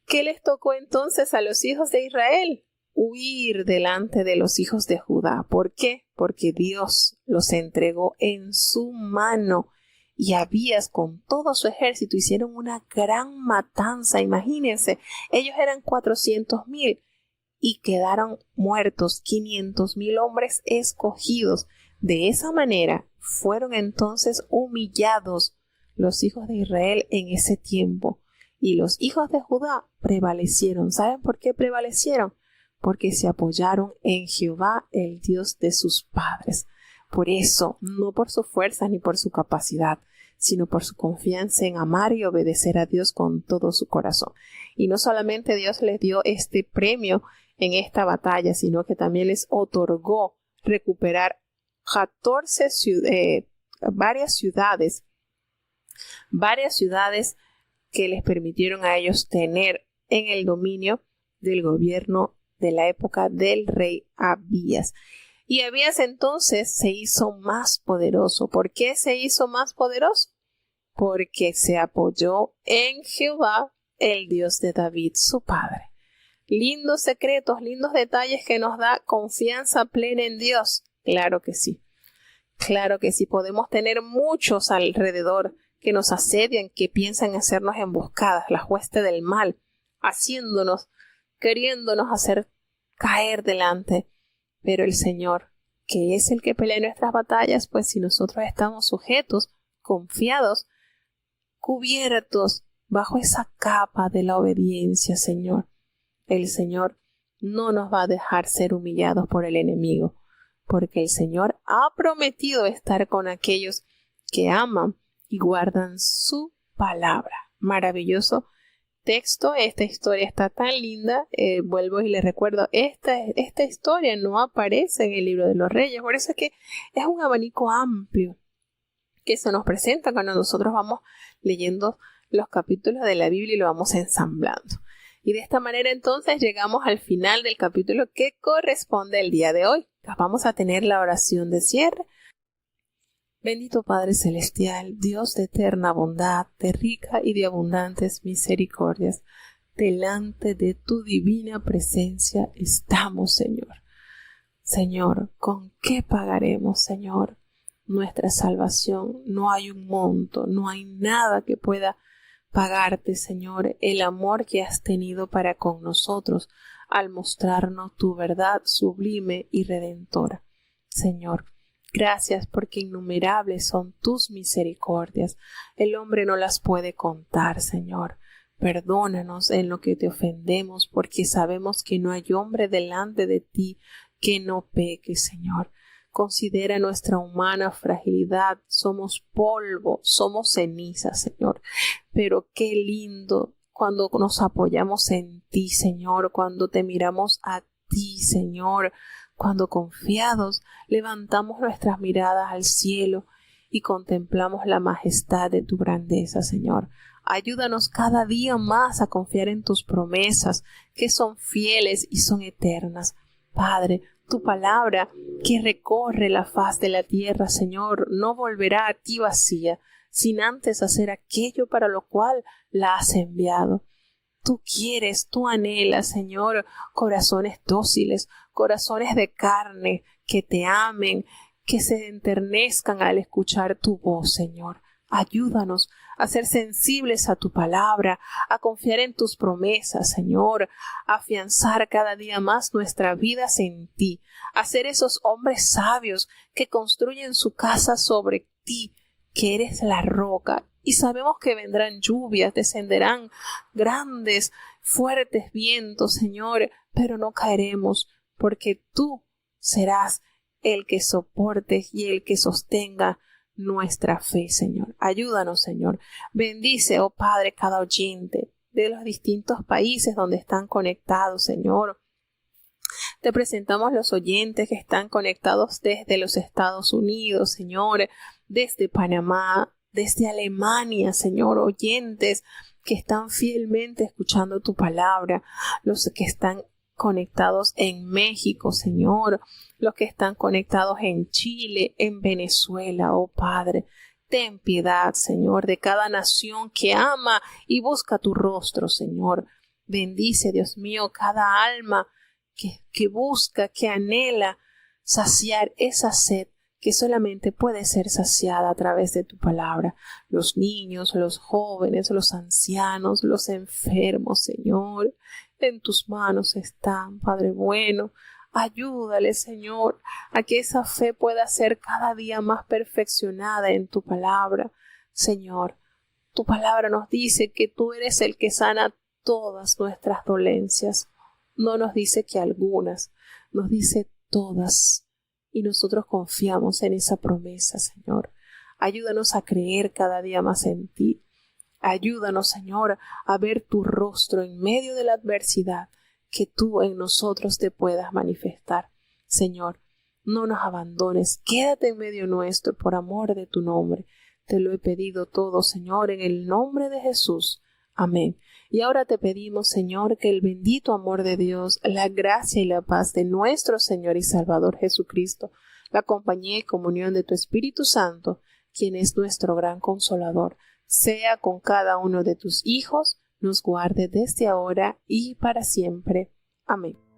¿Qué les tocó entonces a los hijos de Israel? Huir delante de los hijos de Judá. ¿Por qué? Porque Dios los entregó en su mano y Abías con todo su ejército hicieron una gran matanza. Imagínense, ellos eran 400,000 y quedaron muertos 500,000 hombres escogidos. De esa manera fueron entonces humillados los hijos de Israel en ese tiempo y los hijos de Judá prevalecieron. ¿Saben por qué prevalecieron? porque se apoyaron en Jehová, el Dios de sus padres. Por eso, no por su fuerza ni por su capacidad, sino por su confianza en amar y obedecer a Dios con todo su corazón. Y no solamente Dios les dio este premio en esta batalla, sino que también les otorgó recuperar varias ciudades que les permitieron a ellos tener en el dominio del gobierno de la época del rey Abías. Y Abías entonces se hizo más poderoso. ¿Por qué se hizo más poderoso? Porque se apoyó en Jehová, el Dios de David, su padre. Lindos secretos, lindos detalles que nos da confianza plena en Dios. Claro que sí. Claro que sí. Podemos tener muchos alrededor que nos asedian, que piensan hacernos emboscadas, la hueste del mal, queriéndonos hacer caer delante. Pero el Señor, que es el que pelea nuestras batallas, pues si nosotros estamos sujetos, confiados, cubiertos bajo esa capa de la obediencia, Señor, el Señor no nos va a dejar ser humillados por el enemigo, porque el Señor ha prometido estar con aquellos que aman y guardan su palabra. Maravilloso texto, esta historia está tan linda. Vuelvo y les recuerdo, esta historia no aparece en el libro de los Reyes, por eso es que es un abanico amplio que se nos presenta cuando nosotros vamos leyendo los capítulos de la Biblia y lo vamos ensamblando. Y de esta manera entonces llegamos al final del capítulo que corresponde al día de hoy. Vamos a tener la oración de cierre. Bendito Padre Celestial, Dios de eterna bondad, de rica y de abundantes misericordias, delante de tu divina presencia estamos, Señor. Señor, ¿con qué pagaremos, Señor, nuestra salvación? No hay un monto, no hay nada que pueda pagarte, Señor, el amor que has tenido para con nosotros al mostrarnos tu verdad sublime y redentora. Señor, gracias porque innumerables son tus misericordias. El hombre no las puede contar, Señor. Perdónanos en lo que te ofendemos, porque sabemos que no hay hombre delante de ti que no peque, Señor. Considera nuestra humana fragilidad. Somos polvo, somos ceniza, Señor. Pero qué lindo cuando nos apoyamos en ti, Señor, cuando te miramos a ti, Señor, cuando confiados levantamos nuestras miradas al cielo y contemplamos la majestad de tu grandeza, Señor. Ayúdanos cada día más a confiar en tus promesas, que son fieles y son eternas. Padre, tu palabra que recorre la faz de la tierra, Señor, no volverá a ti vacía, sin antes hacer aquello para lo cual la has enviado. Tú quieres, tú anhelas, Señor, corazones dóciles, corazones de carne, que te amen, que se enternezcan al escuchar tu voz, Señor. Ayúdanos a ser sensibles a tu palabra, a confiar en tus promesas, Señor, a afianzar cada día más nuestras vidas en ti, a ser esos hombres sabios que construyen su casa sobre ti, que eres la roca. Y sabemos que vendrán lluvias, descenderán grandes, fuertes vientos, Señor, pero no caeremos, porque tú serás el que soporte y el que sostenga nuestra fe, Señor. Ayúdanos, Señor. Bendice, oh Padre, cada oyente de los distintos países donde están conectados, Señor. Te presentamos los oyentes que están conectados desde los Estados Unidos, Señor, desde Panamá, desde Alemania, Señor, oyentes que están fielmente escuchando tu palabra, los que están conectados en México, Señor, los que están conectados en Chile, en Venezuela, oh Padre. Ten piedad, Señor, de cada nación que ama y busca tu rostro, Señor. Bendice, Dios mío, cada alma que busca, que anhela saciar esa sed que solamente puede ser saciada a través de tu palabra. Los niños, los jóvenes, los ancianos, los enfermos, Señor, en tus manos están, Padre bueno. Ayúdale, Señor, a que esa fe pueda ser cada día más perfeccionada en tu palabra. Señor, tu palabra nos dice que tú eres el que sana todas nuestras dolencias. No nos dice que algunas, nos dice todas. Y nosotros confiamos en esa promesa, Señor. Ayúdanos a creer cada día más en ti. Ayúdanos, Señor, a ver tu rostro en medio de la adversidad, que tú en nosotros te puedas manifestar. Señor, no nos abandones, quédate en medio nuestro por amor de tu nombre. Te lo he pedido todo, Señor, en el nombre de Jesús. Amén. Y ahora te pedimos, Señor, que el bendito amor de Dios, la gracia y la paz de nuestro Señor y Salvador Jesucristo, la compañía y comunión de tu Espíritu Santo, quien es nuestro gran consolador, sea con cada uno de tus hijos, nos guarde desde ahora y para siempre. Amén.